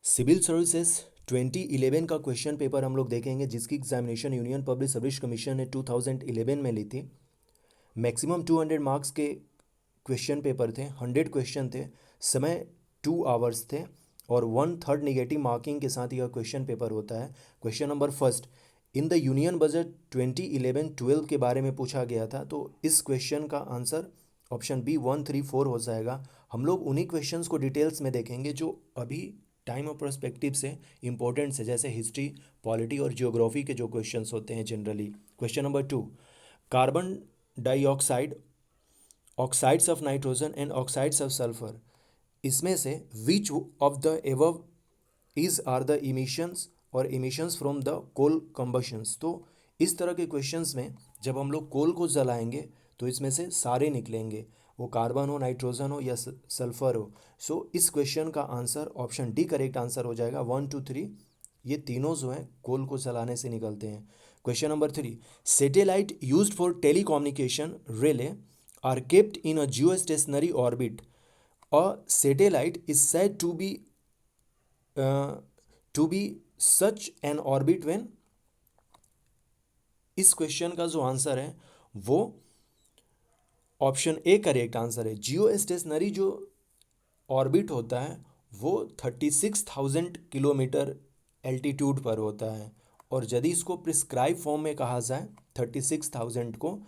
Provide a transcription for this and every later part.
Civil services 2011 का question paper हम लोग देखेंगे, जिसकी examination union public service commission ने 2011 में ली थी। मैक्सिमम 200 मार्क्स के क्वेश्चन पेपर थे, 100 क्वेश्चन थे, समय 2 आवर्स थे और 1/3 नेगेटिव मार्किंग के साथ यह क्वेश्चन पेपर होता है। Question number first, in the union budget 2011-12 के बारे में पूछा गया था, तो इस क्वेश्चन का आंसर ऑप्शन बी 1, 3, 4 हो जाएगा। हम लोग उन्हीं क्वेश्चंस को डिटेल्स में देखेंगे जो अभी टाइम और पर्सपेक्टिव से इंपॉर्टेंट है, जैसे हिस्ट्री, पॉलिटी और जियोग्राफी के जो क्वेश्चंस होते हैं generally. Question number 2, carbon dioxide, oxides of nitrogen and oxides of sulphur, इसमें से which of the above is are the emissions और emissions from the coal combustions. तो इस तरह के क्वेश्चंस में जब हम लोग कोल को जलाएंगे तो इसमें से सारे निकलेंगे, वो कार्बन हो, नाइट्रोजन हो या सल्फर हो। सो इस क्वेश्चन का answer option D correct answer हो जाएगा। 1, 2, 3 ये तीनों जो हैं कोल को जलाने से निकलते हैं। Question number 3, satellite used for telecommunication relay are kept in a geostationary orbit. A satellite is said to be such an orbit when। इस क्वेश्चन का जो आंसर है वो ऑप्शन ए करेक्ट आंसर है। जियो स्टेशनरी जो ऑर्बिट होता है वो 36,000 किलोमीटर एल्टीट्यूड पर होता है, और यदि इसको प्रिस्क्राइब फॉर्म में कहा जाए 36,000 को,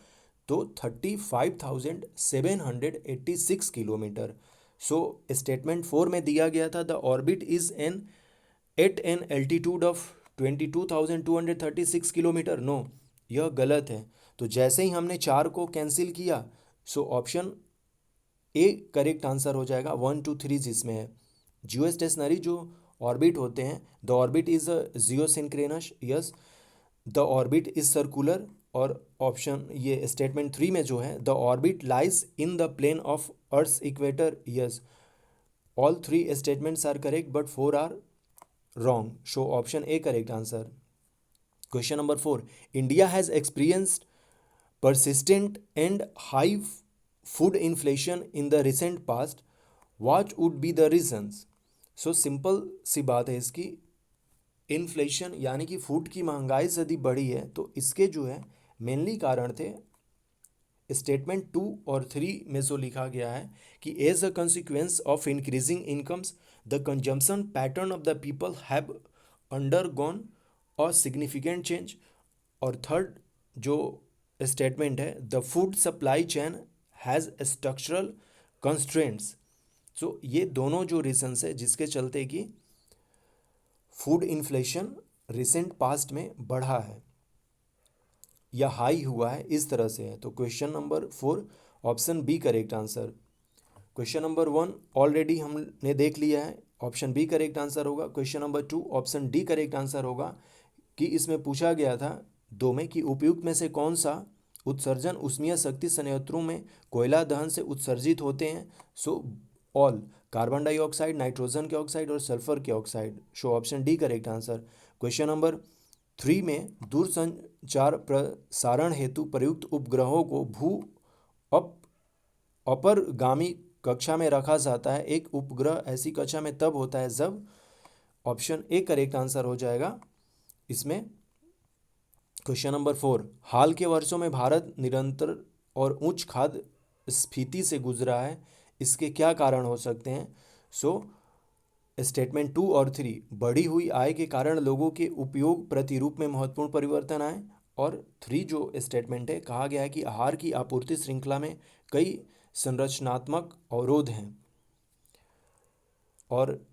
तो 35,786 किलोमीटर। सो स्टेटमेंट 4 में दिया गया था the orbit is at an altitude of 22,236 kilometre. No, यह गलत है। तो जैसे ही हमने 4 को कैंसिल किया, so option A correct answer हो जाएगा। 1, 2, 3 जिसमें है जियो स्टेशनरी जो ऑर्बिट होते हैं, the orbit is a geosynchronous, yes, the orbit is circular, और ऑप्शन ये स्टेटमेंट 3 में जो है the orbit lies in the plane of earth equator, yes. All 3 statements are correct but 4 are wrong. So option A correct answer. Question number 4. India has experienced persistent and high food inflation in the recent past. What would be the reasons? So simple सी बात है इसकी। Inflation यानी कि food की महंगाई यदि बढ़ी है तो इसके जो है मेनली कारण थे स्टेटमेंट 2 और 3 में जो लिखा गया है कि as a consequence of increasing incomes the consumption pattern of the people have undergone a significant change. और थर्ड जो स्टेटमेंट है the food supply chain has structural constraints. So ये दोनों जो रीजंस है जिसके चलते कि फूड इन्फ्लेशन रिसेंट पास्ट में बढ़ा है या हाई हुआ है, इस तरह से है। तो question number 4 option B correct answer. Question number 1 already हमने देख लिया है, ऑप्शन बी करेक्ट आंसर होगा। Question number 2 option D correct answer होगा कि इसमें पूछा गया था 2 में कि उपयुक्त में से कौन सा उत्सर्जन उष्मीय शक्ति संयंत्रों में कोयला दहन से उत्सर्जित होते हैं। So all, carbon dioxide, nitrogen के ऑक्साइड और सल्फर के ऑक्साइड। सो option D correct answer. Question number 3 में दूरसंचार प्रसारण हेतु प्रयुक्त उपग्रहों को भू अप अपरगामी कक्षा में रखा जाता है। एक उपग्रह ऐसी कक्षा में तब होता है जब, ऑप्शन ए करेक्ट आंसर हो जाएगा इसमें। क्वेश्चन नंबर 4, हाल के वर्षों में भारत निरंतर और उच्च खाद्य स्फीति से गुजरा है, इसके क्या कारण हो सकते हैं। सो स्टेटमेंट 2 और 3, बढ़ी हुई आय के कारण लोगों के उपयोग प्रतिरूप में महत्वपूर्ण परिवर्तन आए, और 3 जो स्टेटमेंट है कहा गया है कि आहार की आपूर्ति श्रृंखला में कई संरचनात्मक अवरोध हैं। और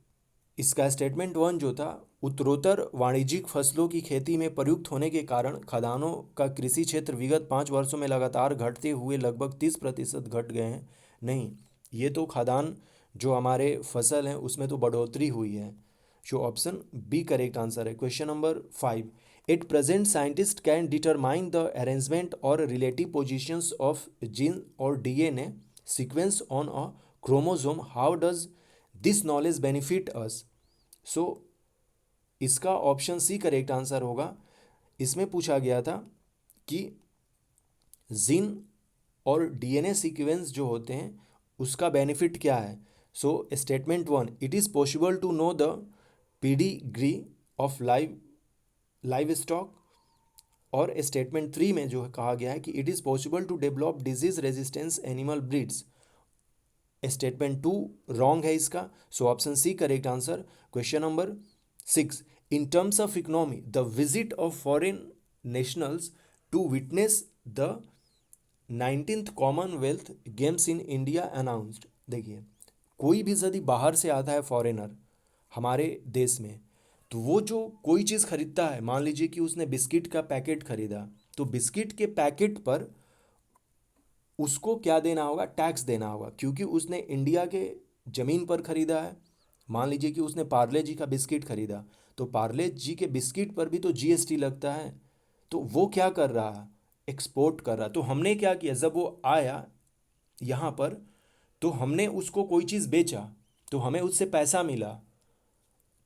इसका स्टेटमेंट 1 जो था, उत्तरोत्तर वाणिज्यिक फसलों की खेती में प्रयुक्त होने के कारण खदानों का कृषि क्षेत्र विगत 5 वर्षों में लगातार घटते हुए लगभग 30% घट गए हैं। नहीं, ये तो खदान जो हमारे फसल हैं उसमें तो बढ़ोतरी हुई है। So option B correct answer है। Question number 5, at present scientist can determine the arrangement और रिलेटिव पोजिशंस ऑफ जीन और DNA sequence on a chromosome, how does this knowledge benefit us. So इसका ऑप्शन सी करेक्ट आंसर होगा। इसमें पूछा गया था कि जीन और डीएनए सीक्वेंस जो होते हैं उसका बेनिफिट क्या है। So statement 1, it is possible to know the pedigree of livestock. और स्टेटमेंट 3 में जो कहा गया है कि it is possible to develop disease resistance animal breeds. Statement 2 wrong है इसका, so option C correct answer. Question number 6, in terms of economy the visit of foreign nationals to witness the 19th commonwealth games in India announced. देखिए, कोई भी यदि बाहर से आता है फॉरेनर हमारे देश में, तो वो जो कोई चीज़ खरीदता है, मान लीजिए कि उसने बिस्किट का पैकेट खरीदा, तो बिस्किट के पैकेट पर उसको क्या देना होगा, टैक्स देना होगा, क्योंकि उसने इंडिया के ज़मीन पर खरीदा है। मान लीजिए कि उसने पार्ले जी का बिस्किट खरीदा, तो पार्ले जी के बिस्किट पर भी तो जीएसटी लगता है। तो वो क्या कर रहा है, एक्सपोर्ट कर रहा है। तो हमने क्या किया, जब वो आया यहाँ पर, तो हमने उसको कोई चीज़ बेचा, तो हमें उससे पैसा मिला,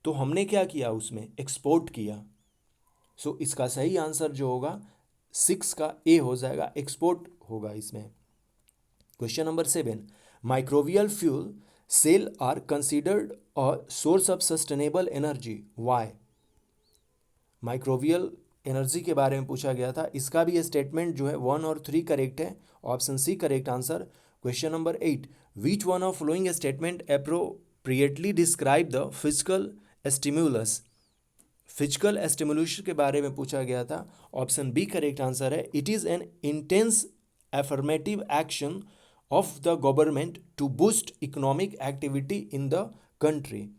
तो हमने क्या किया, उसमें एक्सपोर्ट किया। सो इसका सही आंसर जो होगा 6 का ए हो जाएगा, एक्सपोर्ट होगा इसमें। Question number 7, microbial fuel cell are considered a source of sustainable energy, why. Microbial energy के बारे में पूछा गया था, इसका भी स्टेटमेंट जो है 1 और 3 करेक्ट है, option C correct answer. Question number 8, which one of following statement appropriately describe the physical stimulus. Physical stimulation के बारे में पूछा गया था, ऑप्शन बी करेक्ट आंसर है। It is an intense affirmative action of the government to boost economic activity in the country.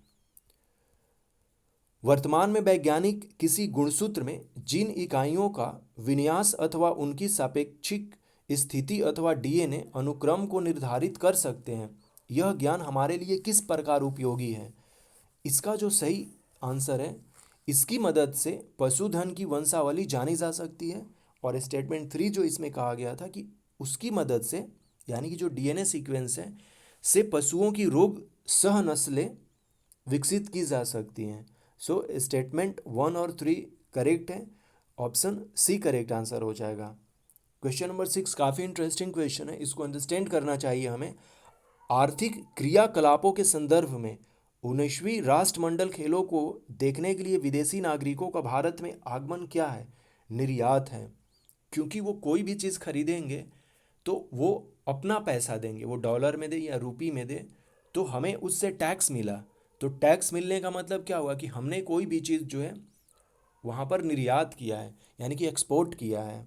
वर्तमान में वैज्ञानिक किसी गुणसूत्र में जिन इकाइयों का विन्यास अथवा उनकी सापेक्षिक स्थिति अथवा डीएनए अनुक्रम को निर्धारित कर सकते हैं, यह ज्ञान हमारे लिए किस प्रकार उपयोगी है। इसका जो सही आंसर है, इसकी मदद से पशुधन की वंशावली जानी जा सकती है। और स्टेटमेंट 3 जो इसमें कहा गया था कि उसकी मदद से, यानी कि जो डीएनए सीक्वेंस है, से पशुओं की रोग सह नस्लें विकसित की जा सकती हैं। सो स्टेटमेंट 1 और 3 करेक्ट है, ऑप्शन सी करेक्ट आंसर हो जाएगा। क्वेश्चन नंबर 6 काफ़ी इंटरेस्टिंग क्वेश्चन है, इसको अंडरस्टैंड करना चाहिए हमें। आर्थिक क्रियाकलापों के संदर्भ में 19वीं राष्ट्रमंडल खेलों को देखने के लिए विदेशी नागरिकों का भारत में आगमन क्या है, निर्यात है। क्योंकि वो कोई भी चीज़ खरीदेंगे तो वो अपना पैसा देंगे, वो डॉलर में दे या रुपी में दे, तो हमें उससे टैक्स मिला। तो टैक्स मिलने का मतलब क्या हुआ कि हमने कोई भी चीज़ जो है वहाँ पर निर्यात किया है, यानी कि एक्सपोर्ट किया है।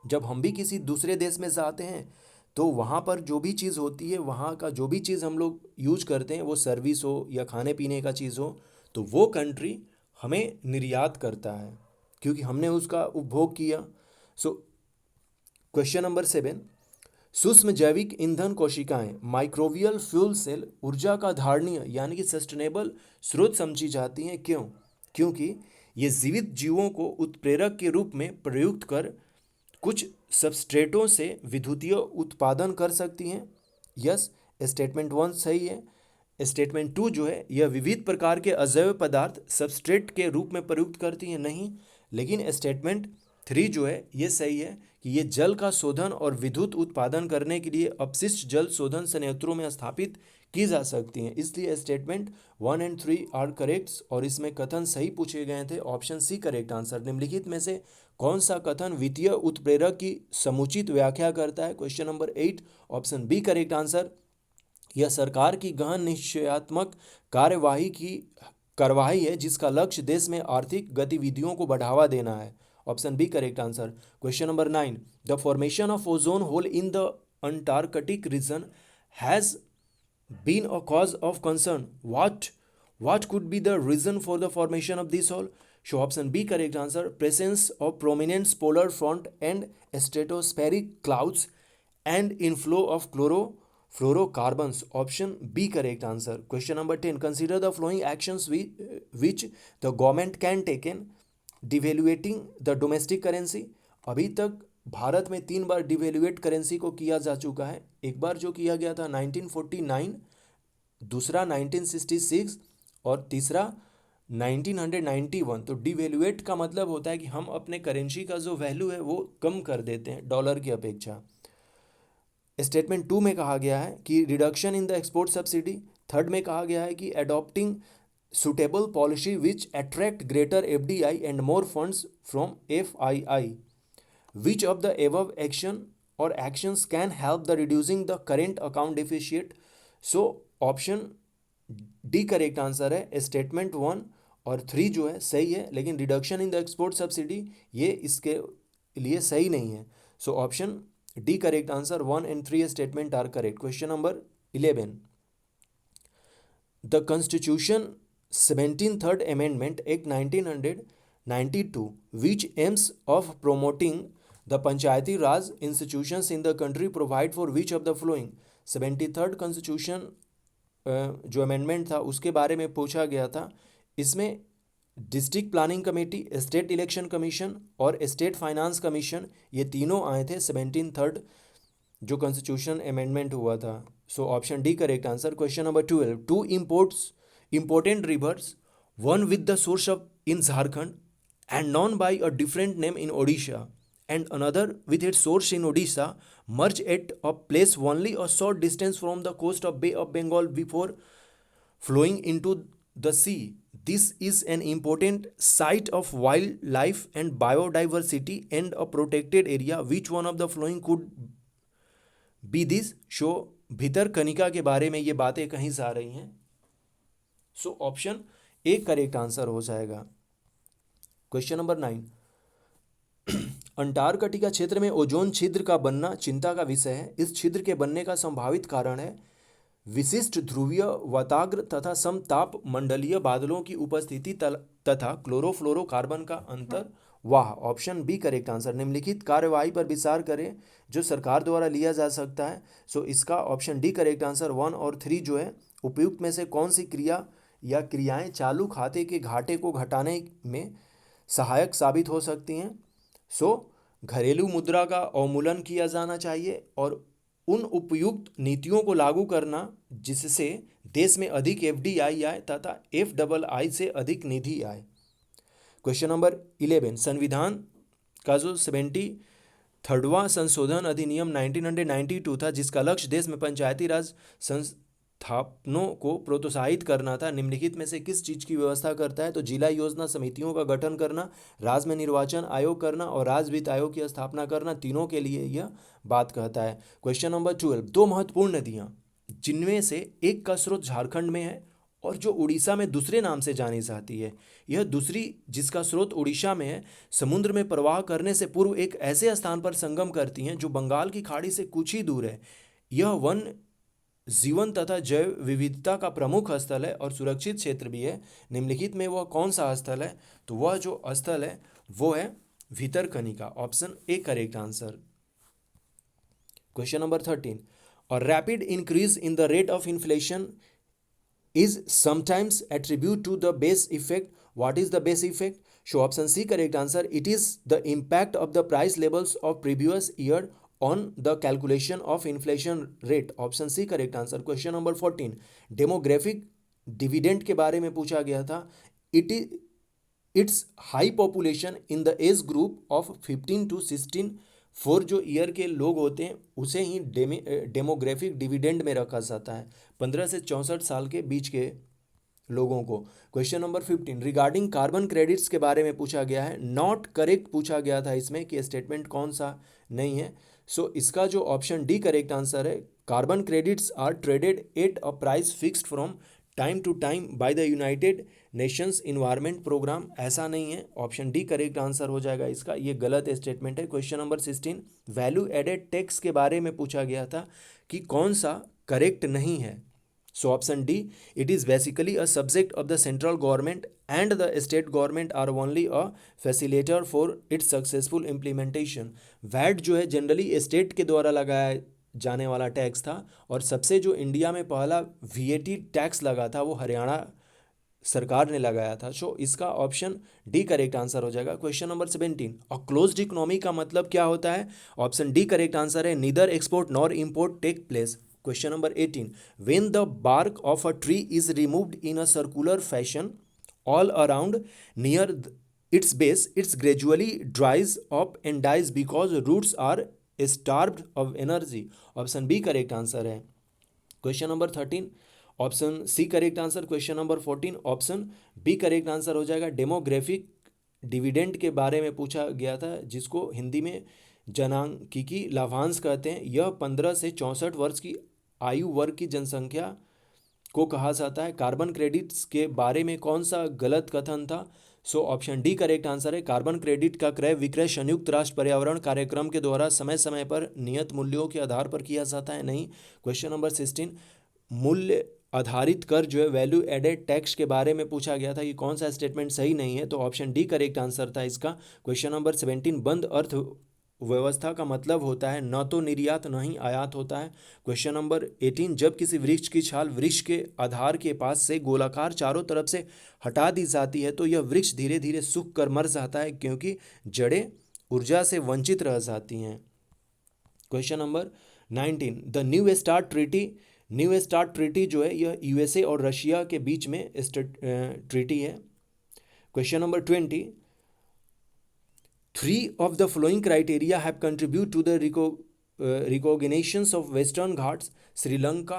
जब हम भी किसी दूसरे देश में जाते हैं, तो वहाँ पर जो भी चीज़ होती है, वहाँ का जो भी चीज़ हम लोग यूज करते हैं, वो सर्विस हो या खाने पीने का चीज़ हो, तो वो कंट्री हमें निर्यात करता है, क्योंकि हमने उसका उपभोग किया। सो क्वेश्चन नंबर 7, सूक्ष्म जैविक ईंधन कोशिकाएं माइक्रोवियल फ्यूल सेल ऊर्जा का धारणीय यानी कि सस्टेनेबल स्रोत समझी जाती हैं, क्यों? क्योंकि ये जीवित जीवों को उत्प्रेरक के रूप में प्रयुक्त कर कुछ सबस्ट्रेटों से विद्युतीय उत्पादन कर सकती हैं। यस, स्टेटमेंट 1 सही है। स्टेटमेंट 2 जो है, यह विविध प्रकार के अजैव पदार्थ सबस्ट्रेट के रूप में प्रयुक्त करती हैं, नहीं। लेकिन स्टेटमेंट 3 जो है ये सही है कि ये जल का शोधन और विद्युत उत्पादन करने के लिए अपशिष्ट जल शोधन संयंत्रों में स्थापित की जा सकती हैं। इसलिए स्टेटमेंट 1 एंड 3 आर करेक्ट, और इसमें कथन सही पूछे गए थे, ऑप्शन सी करेक्ट आंसर। निम्नलिखित में से कौन सा कथन वित्तीय उत्प्रेरक की समुचित व्याख्या करता है? Question number 8, option B correct answer. यह सरकार की गहन निश्चयात्मक कार्यवाही है जिसका लक्ष्य देश में आर्थिक गतिविधियों को बढ़ावा देना है। Option B correct answer. Question number 9, the formation of ozone hole in the Antarctic region has been a cause of concern, what could be the reason for the formation of this hole? So option B correct answer, presence of prominent polar front and stratospheric clouds and inflow of chlorofluorocarbons. Option B correct answer. Question number 10, consider the following actions which the government can take in devaluating the domestic currency. अभी तक भारत में 3 बार डिवेल्युएट currency को किया जा चुका है। एक बार जो किया गया था 1949, दूसरा 1966 और तीसरा 1991। तो डिवेल्युएट का मतलब होता है कि हम अपने करेंसी का जो वैल्यू है वो कम कर देते हैं डॉलर की अपेक्षा। स्टेटमेंट 2 में कहा गया है कि reduction in the export subsidy. Third में कहा गया है कि adopting suitable policy which attract greater FDI and more funds from FII. Which of the above action or actions can help the reducing the current account deficit? So option D correct answer है। Statement 1 और 3 जो है सही है, लेकिन reduction in the export subsidy ये इसके लिए सही नहीं है। So option D correct answer, 1 and 3 statement are correct. Question number 11, the Constitution 17th Amendment Act 1992, which aims of promoting the Panchayati Raj institutions in the country, provide for which of the following? 73rd Constitution जो amendment था उसके बारे में पूछा गया था। इसमें district planning committee, state election commission और स्टेट फाइनेंस कमीशन ये तीनों आए थे 17th जो कॉन्स्टिट्यूशन अमेंडमेंट हुआ था। So option D correct answer. Question number 12, two important rivers, one with the source of in Jharkhand and known by a different name in Odisha and another with its source in Odisha, merge at a place only a short distance from the coast of Bay of Bengal before flowing into the sea. This is an important site of wildlife and biodiversity and a protected area. Which one of the following could be this? Show Bhitarkanika के बारे में ये बातें कहीं से आ रही हैं। So option A correct answer हो जाएगा। क्वेश्चन नंबर 9, अंटार्कटिका क्षेत्र में ओजोन छिद्र का बनना चिंता का विषय है। इस छिद्र के बनने का संभावित कारण है विशिष्ट ध्रुवीय वाताग्र तथा समताप मंडलीय बादलों की उपस्थिति तथा क्लोरोफ्लोरोकार्बन का अंतर वाह। Option B correct answer. निम्नलिखित कार्यवाही पर विचार करें जो सरकार द्वारा लिया जा सकता है। सो इसका ऑप्शन डी करेक्ट आंसर। 1 और 3 जो है उपयुक्त में से कौन सी क्रिया या क्रियाएं चालू खाते के घाटे को घटाने में सहायक साबित हो सकती हैं? सो घरेलू मुद्रा का अवमूल्यन किया जाना चाहिए और उन उपयुक्त नीतियों को लागू करना जिससे देश में अधिक FDI आए तथा FII से अधिक निधि आए। क्वेश्चन नंबर 11, संविधान का जो 73वां संशोधन अधिनियम 1992 था जिसका लक्ष्य देश में पंचायती राज संस्थापनों को प्रोत्साहित करना था, निम्नलिखित में से किस चीज़ की व्यवस्था करता है? तो जिला योजना समितियों का गठन करना, राज्य में निर्वाचन आयोग करना और राज्य वित्त आयोग की स्थापना करना, तीनों के लिए यह बात कहता है। क्वेश्चन नंबर 12, दो महत्वपूर्ण नदियाँ जिनमें से एक का स्रोत झारखंड में है और जो उड़ीसा में दूसरे नाम से जानी जाती है, यह दूसरी जिसका स्रोत उड़ीसा में है समुद्र में प्रवाह करने से पूर्व एक ऐसे स्थान पर संगम करती हैं जो बंगाल की खाड़ी से कुछ ही दूर है। यह वन जीवन तथा जैव विविधता का प्रमुख स्थल है और सुरक्षित क्षेत्र भी है। निम्नलिखित में वह कौन सा स्थल है? तो वह जो स्थल है वो है Bhitarkanika. Option A correct answer. Question number 13, a rapid increase in the rate of inflation is sometimes attributed to the base effect. What is the base effect? So option C correct answer. It is the impact of the price levels of previous year on the calculation of inflation rate. Option C correct answer. Question number 14, demographic dividend के बारे में पूछा गया था। Its high population in the age group of 15 to 16 4 जो year के लोग होते हैं उसे ही डेमोग्राफिक डिविडेंड में रखा जाता है, 15 से 64 साल के बीच के लोगों को। Question number 15, regarding carbon credits के बारे में पूछा गया है। नॉट करेक्ट पूछा गया था इसमें कि स्टेटमेंट कौन सा नहीं है। सो इसका जो ऑप्शन डी करेक्ट आंसर है, carbon credits are traded at a price fixed from time to time by the United Nations Environment Programme. ऐसा नहीं है, ऑप्शन डी करेक्ट आंसर हो जाएगा इसका, ये गलत स्टेटमेंट है। Question number 16, value added tax के बारे में पूछा गया था कि कौन सा करेक्ट नहीं है। So option D, it is basically a subject of the central government and the state government are only a facilitator for its successful implementation. VAT जो है जनरली स्टेट के द्वारा लगाया जाने वाला टैक्स था और सबसे जो इंडिया में पहला VAT टैक्स लगा था वो हरियाणा सरकार ने लगाया था। सो इसका ऑप्शन डी करेक्ट आंसर हो जाएगा। Question number 17, a closed economy का मतलब क्या होता है? ऑप्शन डी करेक्ट आंसर है, neither export nor import take place. Question number 18, when the bark of a tree is removed in a circular fashion all around near its base, it's gradually dries up and dies because roots are starved of energy. Option B correct answer है। Question number 13, option C correct answer question number 14। Option B correct answer हो जाएगा demographic dividend के बारे में पूछा गया था, जिसको हिंदी में जनांकिकी लाभांश कहते हैं। यह 15 से 64 वर्ष की आयु वर्ग की जनसंख्या को कहा जाता है। कार्बन क्रेडिट्स के बारे में कौन सा गलत कथन था? So option D correct answer है। कार्बन क्रेडिट का क्रय विक्रय संयुक्त राष्ट्र पर्यावरण कार्यक्रम के द्वारा समय समय पर नियत मूल्यों के आधार पर किया जाता है। नहीं। क्वेश्चन नंबर 16 मूल्य आधारित कर जो है वैल्यू एडेड टैक्स के बारे में पूछा गया था। ये कौन सा स्टेटमेंट सही नहीं है? तो ऑप्शन डी करेक्ट आंसर था इसका। क्वेश्चन नंबर 17 बंद अर्थ व्यवस्था का मतलब होता है न तो निर्यात न ही आयात होता है। क्वेश्चन नंबर 18 जब किसी वृक्ष की छाल वृक्ष के आधार के पास से गोलाकार चारों तरफ से हटा दी जाती है तो यह वृक्ष धीरे धीरे सूख कर मर जाता है, क्योंकि जड़ें ऊर्जा से वंचित रह जाती हैं। Question number 19 the new start treaty जो है यह यूएसए और रशिया के बीच में ट्रीटी है। Question number 20 3 of the following criteria have contributed to the recognitions of Western Ghats, Sri Lanka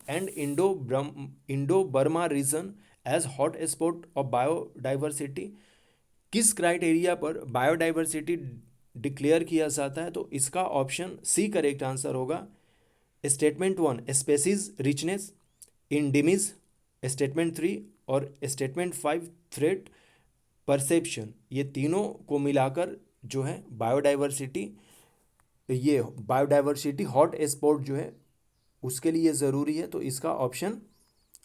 and Indo-Burma region as hot spot of biodiversity। किस criteria पर biodiversity declare किया जाता है? तो इसका ऑप्शन सी करेक्ट आंसर होगा। Statement 1 species richness, इंडिमिज, statement 3 और statement 5 threat perception, ये तीनों को मिलाकर जो है बायोडाइवर्सिटी हॉट स्पॉट जो है उसके लिए ज़रूरी है। तो इसका ऑप्शन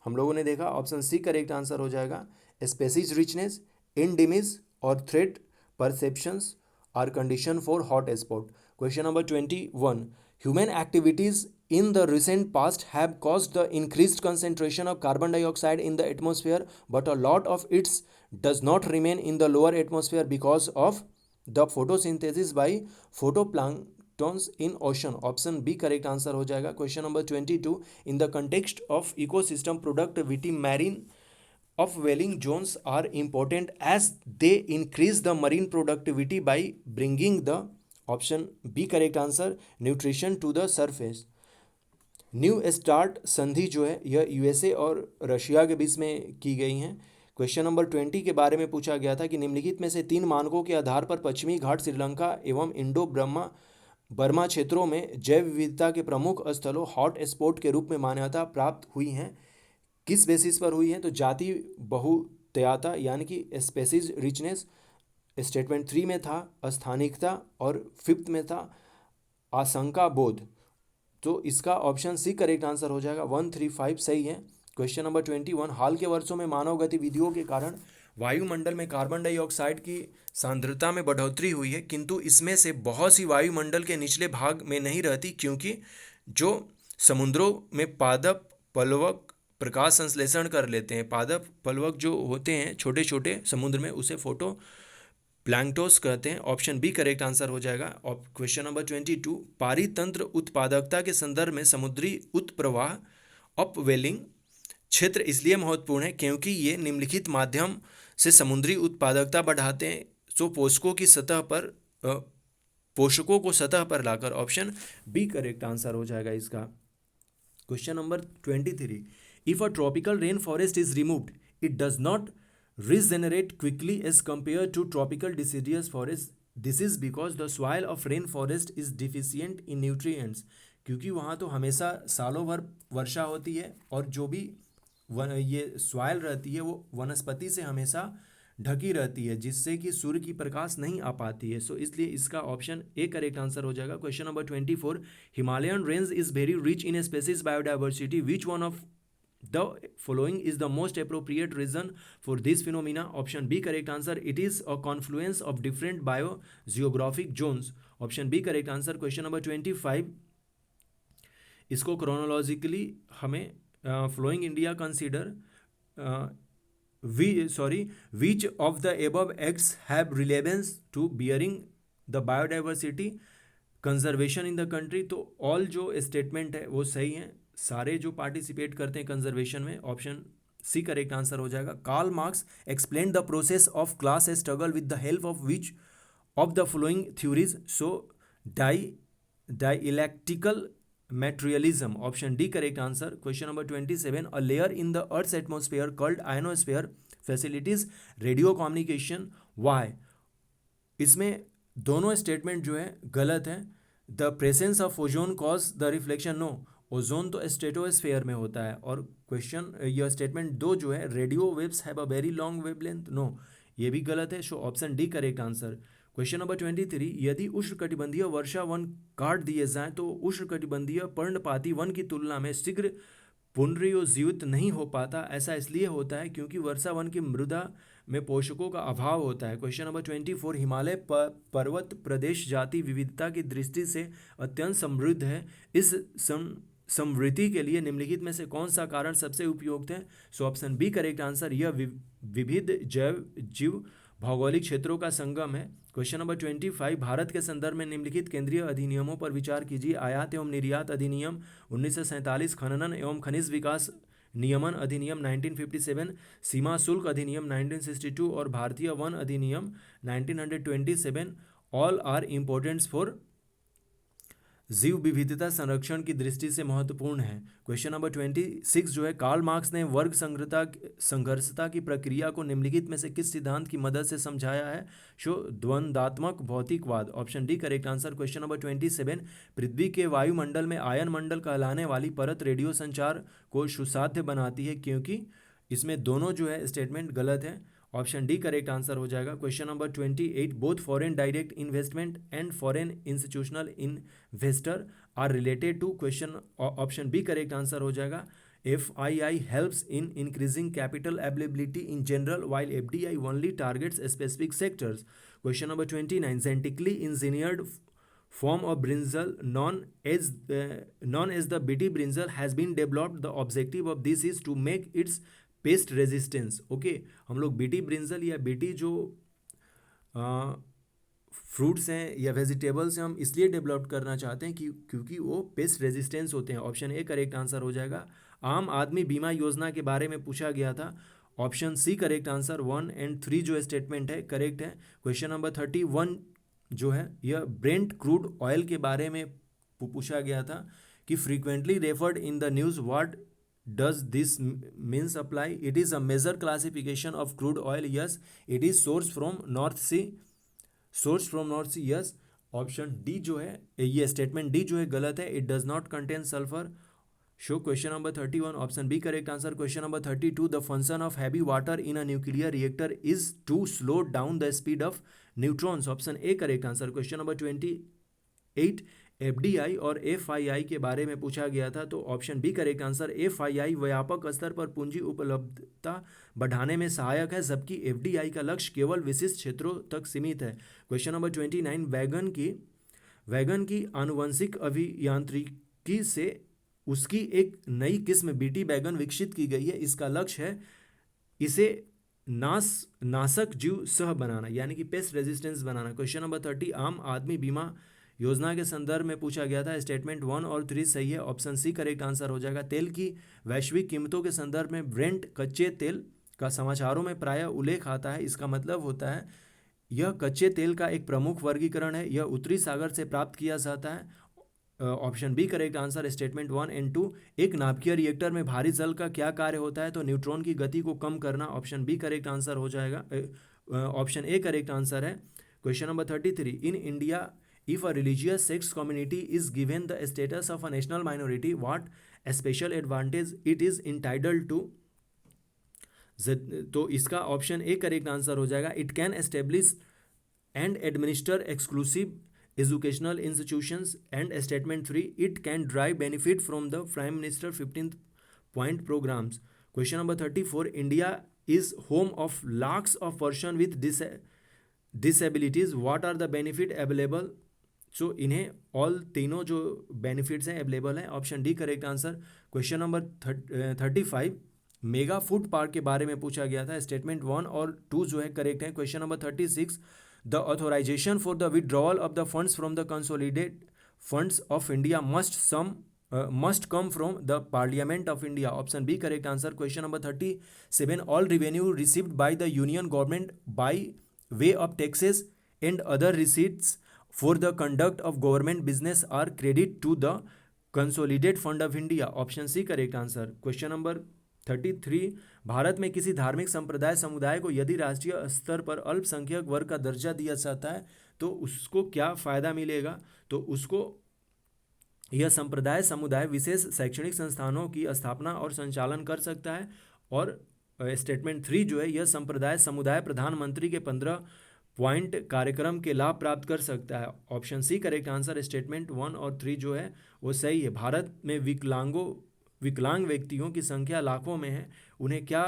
हम लोगों ने देखा ऑप्शन सी करेक्ट आंसर हो जाएगा। स्पेसीज रिचनेस, इंडिमिज और threat perceptions are condition for hot spot. Question number 21 human activities in the recent past have caused the increased concentration of carbon dioxide in the atmosphere, but a lot of it does not remain in the lower atmosphere because of the photosynthesis by photoplanktons in ocean। Option B correct answer हो जाएगा। Question number 22 in the context of ecosystem productivity marine of whaling zones are important as they increase the marine productivity by bringing the option B correct answer nutrition to the surface. New START संधि जो है यह USA और Russia के बीच में की गई हैं। क्वेश्चन नंबर 20 के बारे में पूछा गया था कि निम्नलिखित में से 3 मानकों के आधार पर पश्चिमी घाट श्रीलंका एवं इंडो बर्मा क्षेत्रों में जैव विविधता के प्रमुख स्थलों हॉट स्पॉट के रूप में मान्यता प्राप्त हुई हैं। किस बेसिस पर हुई हैं? तो जाति बहुतयता यानी कि स्पेसीज रिचनेस, स्टेटमेंट 3 में था स्थानिकता और 5th में था आशंका बोध। तो इसका ऑप्शन सी करेक्ट आंसर हो जाएगा। 1, 3, 5 सही है। क्वेश्चन नंबर 21 हाल के वर्षों में मानव गतिविधियों के कारण वायुमंडल में कार्बन डाइऑक्साइड की सांद्रता में बढ़ोतरी हुई है, किंतु इसमें से बहुत सी वायुमंडल के निचले भाग में नहीं रहती, क्योंकि जो समुद्रों में पादप प्लवक प्रकाश संश्लेषण कर लेते हैं। पादप प्लवक जो होते हैं छोटे छोटे समुद्र में, उसे फोटो प्लैंक्टोस कहते हैं। ऑप्शन बी करेक्ट आंसर हो जाएगा। क्वेश्चन नंबर 22 पारितंत्र उत्पादकता के संदर्भ में समुद्री उत्प्रवाह अपवेलिंग क्षेत्र इसलिए महत्वपूर्ण है क्योंकि ये निम्नलिखित माध्यम से समुद्री उत्पादकता बढ़ाते हैं। सो पोषकों को सतह पर लाकर ऑप्शन बी करेक्ट आंसर हो जाएगा इसका। Question number 23 if a tropical rain forest is removed it does not regenerate quickly as compared to tropical deciduous forest. This is because the soil of rain forest is deficient in nutrients। क्योंकि वहाँ तो हमेशा सालों भर वर्षा होती है और जो भी ये सॉइल रहती है वो वनस्पति से हमेशा ढकी रहती है, जिससे कि सूर्य की प्रकाश नहीं आ पाती है। सो इसलिए इसका ऑप्शन ए करेक्ट आंसर हो जाएगा। Question number 24 Himalayan range is very rich in species biodiversity which one of the following is the most appropriate reason for this phenomena? Option B correct answer it is a confluence of different biogeographic zones। Option B correct answer। Question number 25 इसको chronologically हमें flowing India consider which of the above acts have relevance to bearing the biodiversity conservation in the country। तो all जो statement है वो सही है, सारे जो पार्टिसिपेट करते हैं कंजर्वेशन में। ऑप्शन सी करेक्ट आंसर हो जाएगा। Karl Marx explain the process of class struggle with the help of which of the following theories? So dialectical materialism. Option D correct answer. Question number 27. A layer in the Earth's atmosphere called ionosphere facilitates radio communication. Why? इसमें दोनों statement जो है गलत है. The presence of ozone cause the reflection. No, ozone तो stratosphere में होता है. और क्वेश्चन यह स्टेटमेंट दो जो है, radio waves have a very long wavelength. No, ये भी गलत है. So option D correct answer. Question number 23. यदि उष्णकटिबंधीय वर्षा वन काट दिए जाएं तो उष्णकटिबंधीय पर्णपाती वन की तुलना में शीघ्र पुनरुज्जीवित नहीं हो पाता. ऐसा इसलिए होता है क्योंकि वर्षा वन की मृदा में पोषकों का अभाव होता है. Question number 24. हिमालय पर्वत प्रदेश जाति विविधता की दृष्टि से अत्यंत समृद्ध है. इस समृद्धि के लिए निम्नलिखित में से कौन सा कारण सबसे उपयुक्त है? So option B correct answer. यह विविध जैव जीव भौगोलिक क्षेत्रों का संगम है. Question number 25. भारत के संदर्भ में निम्नलिखित केंद्रीय अधिनियमों पर विचार कीजिए. आयात एवं निर्यात अधिनियम 1947, खनन एवं खनिज विकास नियमन अधिनियम 1957, सीमा शुल्क अधिनियम 1962 और भारतीय वन अधिनियम 1927. ऑल आर इम्पोर्टेंट्स फॉर जीव विविधता संरक्षण की दृष्टि से महत्वपूर्ण है. क्वेश्चन नंबर 26 जो है, कार्ल मार्क्स ने वर्ग संघर्षता की प्रक्रिया को निम्नलिखित में से किस सिद्धांत की मदद से समझाया है? शो द्वंद्वात्मक भौतिकवाद. Option D correct answer. Question number 27. पृथ्वी के वायुमंडल में आयन मंडल कहलाने वाली परत रेडियो संचार को सुसाध्य बनाती है, क्योंकि इसमें दोनों जो है स्टेटमेंट गलत है. ऑप्शन डी करेक्ट आंसर हो जाएगा. Question number 28. Both foreign direct investment and foreign institutional investor are related to. Question option B correct answer हो जाएगा. FII helps in increasing capital availability in general, while FDI only targets specific sectors. Question number 29. Genetically engineered form of brinjal known as the BT brinjal has been developed. The objective of this is to make its paste resistance. Okay, हम लोग BT brinjal या BT जो fruits हैं या vegetables हैं हम इसलिए develop करना चाहते हैं क्योंकि वो पेस्ट रेजिस्टेंस होते हैं. ऑप्शन ए करेक्ट आंसर हो जाएगा. आम आदमी बीमा योजना के बारे में पूछा गया था. Option C correct answer. 1 और 3 जो स्टेटमेंट है करेक्ट है. क्वेश्चन नंबर 31 जो है यह ब्रेंट क्रूड ऑयल के बारे में पूछा गया था कि frequently referred in the news, what does this means apply? It is a major classification of crude oil. Yes, it is sourced from North Sea. Yes. Option D जो है ये स्टेटमेंट डी जो है गलत है. It does not contain sulphur. So question number 31. Option B correct answer. Question number 32. The function of heavy water in a nuclear reactor is to slow down the speed of neutrons. Option A correct answer. Question number 28. FDI और FII के बारे में पूछा गया था, तो option B correct answer. FII व्यापक स्तर पर पूंजी उपलब्धता बढ़ाने में सहायक है, जबकि FDI का लक्ष्य केवल विशिष्ट क्षेत्रों तक सीमित है. Question number 29. वैगन की आनुवंशिक अभियांत्रिकी से उसकी एक नई किस्म बीटी वैगन विकसित की गई है. इसका लक्ष्य है इसे नाशक जीव सह बनाना, यानी कि पेस्ट रेजिस्टेंस बनाना. Question number 30. आम आदमी बीमा योजना के संदर्भ में पूछा गया था. स्टेटमेंट 1 और 3 सही है. ऑप्शन सी करेक्ट आंसर हो जाएगा. तेल की वैश्विक कीमतों के संदर्भ में ब्रेंट कच्चे तेल का समाचारों में प्रायः उल्लेख आता है. इसका मतलब होता है यह कच्चे तेल का एक प्रमुख वर्गीकरण है. यह उत्तरी सागर से प्राप्त किया जाता है. Option B correct answer. Statement 1 और 2. एक नाभिकीय रिएक्टर में भारी जल का क्या कार्य होता है? तो न्यूट्रॉन की गति को कम करना. ऑप्शन बी करेक्ट आंसर हो जाएगा. ऑप्शन ए करेक्ट आंसर है. Question number 33. In India, if a religious sect community is given the status of a national minority, what special advantage it is entitled to? तो इसका option A correct answer हो जाएगा. It can establish and administer exclusive educational institutions. And statement 3. It can drive benefit from the prime minister 15th point programs. Question number 34. India is home of lakhs of person with disabilities. What are the benefit available? So इन्हें all तीनों जो benefits हैं available हैं. Option D correct answer. Question number 35. Mega food park के बारे में पूछा गया था. स्टेटमेंट 1 और 2 जो है करेक्ट है. Question number 36. The authorisation for the withdrawal of the funds from the consolidated funds of India must come from the Parliament of India. Option B correct answer. Question number 37. All revenue received by the Union government by way of taxes and other receipts for the conduct of government business are credited to the consolidate fund of India, option C correct answer. Question number 33, भारत में किसी धार्मिक संप्रदाय समुदाय को यदि राष्ट्रीय स्तर पर अल्पसंख्यक वर्ग का दर्जा दिया जाता है तो उसको क्या फ़ायदा मिलेगा? तो उसको यह संप्रदाय समुदाय विशेष शैक्षणिक संस्थानों की स्थापना और संचालन कर सकता है। और स्टेटमेंट 3 जो है, यह संप्रदाय समुदाय प्रधानमंत्री के 15 पॉइंट कार्यक्रम के लाभ प्राप्त कर सकता है। Option C correct answer. Statement 1 और 3 जो है वो सही है। भारत में विकलांग व्यक्तियों की संख्या लाखों में है, उन्हें क्या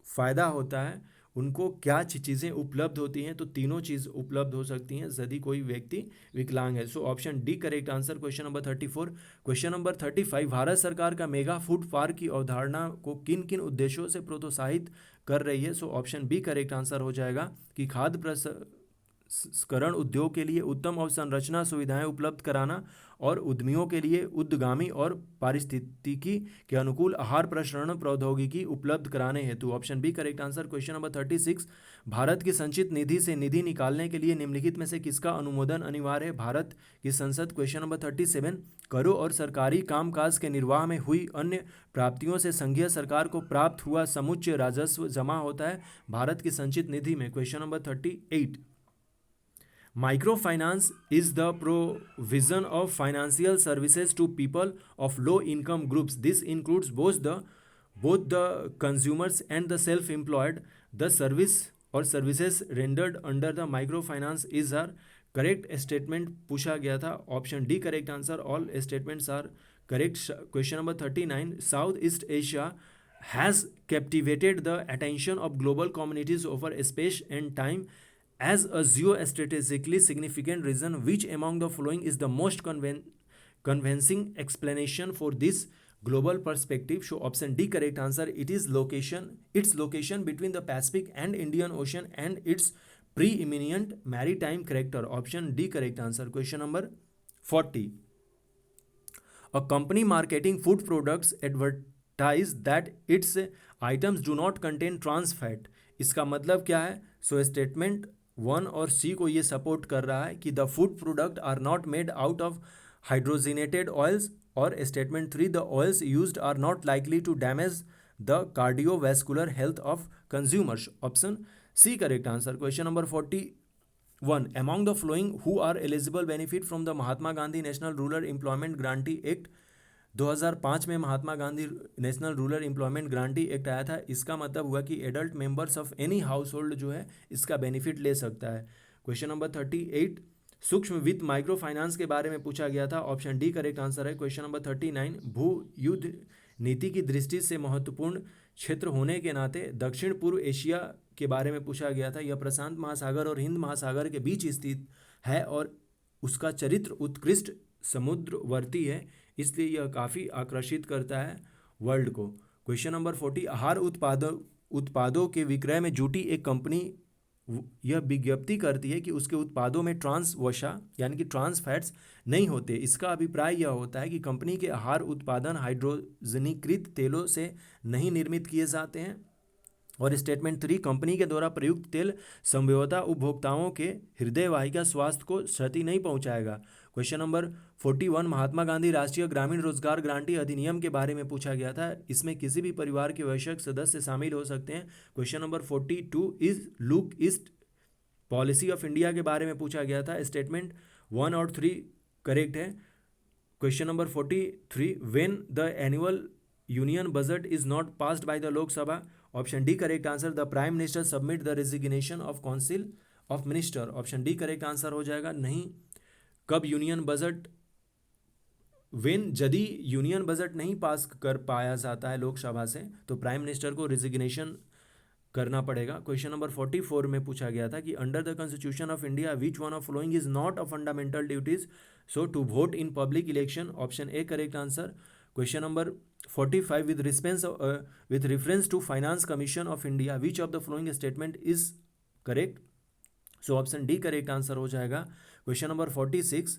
फ़ायदा होता है, उनको क्या चीज़ें उपलब्ध होती हैं? तो तीनों चीज़ उपलब्ध हो सकती हैं यदि कोई व्यक्ति विकलांग है। So option D correct answer question number 34। Question number 35, Bharat सरकार का मेगा फूड पार्क की अवधारणा को किन किन उद्देश्यों से प्रोत्साहित कर रही है? So option B correct answer हो जाएगा कि खाद्य प्रसंस्करण उद्योग के लिए उत्तम अवसंरचना सुविधाएं उपलब्ध कराना और उद्यमियों के लिए उद्गामी और पारिस्थितिकी के अनुकूल आहार प्रसंस्करण प्रौद्योगिकी उपलब्ध कराने हेतु। Option B correct answer. Question number 36, भारत की संचित निधि से निधि निकालने के लिए निम्नलिखित में से किसका अनुमोदन अनिवार्य है? भारत की संसद। क्वेश्चन नंबर 37, करों और सरकारी कामकाज के निर्वाह में हुई अन्य प्राप्तियों से संघीय सरकार को प्राप्त हुआ समुच्चय राजस्व जमा होता है भारत की संचित निधि में। Question number 38, Microfinance is the provision of financial services to people of low income groups. This includes both the consumers and the self-employed. The service or services rendered under the microfinance is our correct statement पूछा गया था। Option D correct answer. All statements are correct. Question number 39, South East Asia has captivated the attention of global communities over space and time as a geostrategically significant region. Which among the following is the most convincing explanation for this global perspective? So option D correct answer. Its location between the Pacific and Indian Ocean and its preeminent maritime character. Option D correct answer. Question number 40, a company marketing food products advertise that its items do not contain trans fat. इसका मतलब क्या है? So statement 1 और सी को ये support कर रहा है कि the food product are not made out of hydrogenated oils. और statement 3, the oils used are not likely to damage the cardiovascular health of consumers. Option C correct answer. Question number 41, among the following who are eligible benefit from the Mahatma Gandhi national rural employment guarantee act? 2005 में Mahatma Gandhi national rural employment guarantee act आया था। इसका मतलब हुआ कि adult members of any household जो है इसका बेनिफिट ले सकता है। क्वेश्चन नंबर 38, सूक्ष्म वित्त माइक्रो फाइनेंस के बारे में पूछा गया था। ऑप्शन डी करेक्ट आंसर है। क्वेश्चन नंबर 39, भू युद्ध नीति की दृष्टि से महत्वपूर्ण क्षेत्र होने के नाते दक्षिण पूर्व एशिया के बारे में पूछा गया था। यह प्रशांत महासागर और हिंद महासागर के बीच स्थित है और उसका चरित्र उत्कृष्ट समुद्रवर्ती है, इसलिए यह काफ़ी आकर्षित करता है वर्ल्ड को। क्वेश्चन नंबर 40, आहार उत्पादों के विक्रय में जुटी एक कंपनी यह विज्ञप्ति करती है कि उसके उत्पादों में ट्रांस वसा यानी कि ट्रांस फैट्स नहीं होते। इसका अभिप्राय यह होता है कि कंपनी के आहार उत्पादन हाइड्रोजनीकृत तेलों से नहीं निर्मित किए जाते हैं। और स्टेटमेंट 3, कंपनी के द्वारा प्रयुक्त तेल संभवतः उपभोक्ताओं के हृदय वाहिका स्वास्थ्य को क्षति नहीं पहुंचाएगा। क्वेश्चन नंबर 41, महात्मा गांधी राष्ट्रीय ग्रामीण रोजगार गारंटी अधिनियम के बारे में पूछा गया था। इसमें किसी भी परिवार के वयस्क सदस्य शामिल हो सकते हैं। Question number 42 is look east policy of India के बारे में पूछा गया था। स्टेटमेंट 1 और 3 करेक्ट है। Question number 43, when the annual union budget is not passed by the Lok Sabha. Option D correct answer. The prime minister submit the resignation of council of minister. Option D correct answer हो जाएगा। नहीं, कब union budget यदि union budget नहीं पास कर पाया जाता है लोकसभा से तो प्राइम मिनिस्टर को रिजिग्नेशन करना पड़ेगा। क्वेश्चन नंबर 44 में पूछा गया था कि under the Constitution of India which one of following is not a fundamental duties so to vote in public election. Option A correct answer. Question number 45, with reference to finance commission of India which of the following statement is correct? So option D correct answer हो जाएगा। Question number 46,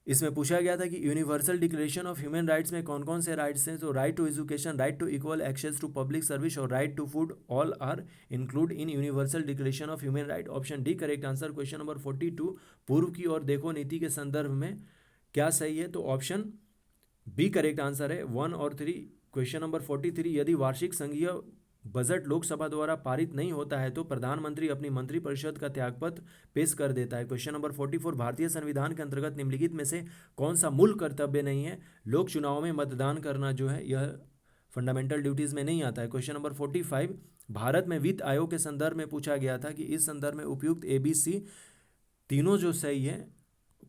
इसमें पूछा गया था कि universal declaration of human rights में कौन कौन से राइट्स हैं? तो right to education, right to equal access to public service और right to food all are include in universal declaration of human right. Option D correct answer. Question number 42, पूर्व की ओर देखो नीति के संदर्भ में क्या सही है? तो ऑप्शन बी करेक्ट आंसर है, 1 और 3। क्वेश्चन नंबर 43, यदि वार्षिक संघीय बजट लोकसभा द्वारा पारित नहीं होता है तो प्रधानमंत्री अपनी मंत्रिपरिषद का त्यागपत्र पेश कर देता है। क्वेश्चन नंबर 44, भारतीय संविधान के अंतर्गत निम्नलिखित में से कौन सा मूल कर्तव्य नहीं है? लोक चुनाव में मतदान करना जो है यह फंडामेंटल ड्यूटीज में नहीं आता है। क्वेश्चन नंबर 45, भारत में वित्त आयोग के संदर्भ में पूछा गया था कि इस संदर्भ में उपयुक्त ABC तीनों जो सही है।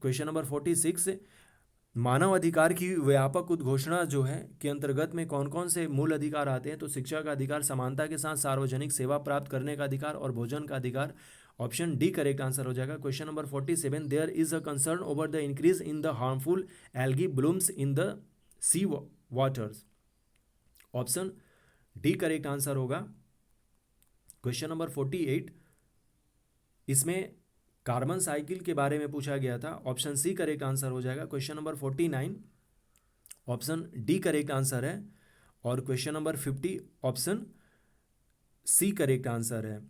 क्वेश्चन नंबर 46, मानव अधिकार की व्यापक उद्घोषणा जो है के अंतर्गत में कौन कौन से मूल अधिकार आते हैं? तो शिक्षा का अधिकार, समानता के साथ सार्वजनिक सेवा प्राप्त करने का अधिकार और भोजन का अधिकार। ऑप्शन डी करेक्ट आंसर हो जाएगा। Question number 47, there is a concern over the increase in the harmful algae blooms in the sea waters. Option D correct answer होगा। क्वेश्चन नंबर 48, इसमें कार्बन साइकिल के बारे में पूछा गया था। ऑप्शन सी करेक्ट आंसर हो जाएगा। Question number 49, option D correct answer है। और question number 50, option C correct answer है।